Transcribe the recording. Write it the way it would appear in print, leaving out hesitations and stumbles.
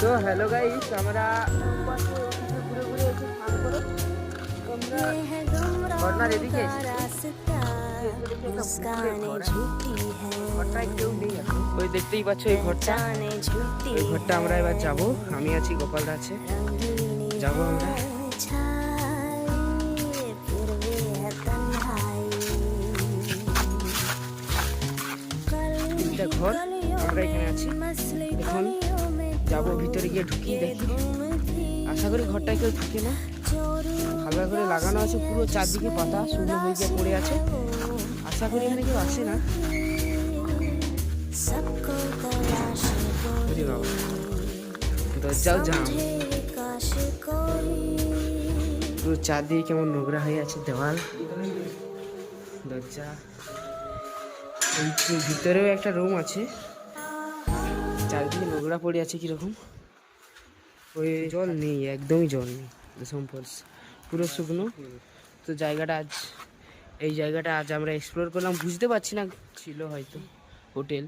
তো hello guys, আমরা ঘুরে ঘুরে এসে স্নান করে তোমরা ঝর্ণার এদিকে ঘরটায় কেউ নেই এখন। ওই দেখতেই পাচ্ছ এই ঘরটা, ওই ঘরটা আমরা এবার যাবো। আমি আছি, গোপালদা আছে, যাবো আমরা। ঘর আমরা এখানে আছি, এখন যাবো ভিতরে গিয়ে ঢুকিয়ে দেখি। আশা করি ঘরটায় কেউ থাকে না, হালকা করে লাগানো আছে, পুরো চারদিকে পাতা শুকনো হয়ে গিয়ে পড়ে আছে। আশা করি এখানে কেউ আসে না। দরজাও জাম, পুরো চারদিকে কেমন নোংরা হয়ে আছে, দেওয়াল, দরজা। ভিতরেও একটা রুম আছে, চারদিকে নোংরা পড়ে আছে কিরকম। ওই জল নেই, একদমই জল নেই, পুরো শুকনো। তো এই জায়গাটা আজ আমরা এক্সপ্লোর করলাম, বুঝতে পারছি না, ছিল হয়তো হোটেল।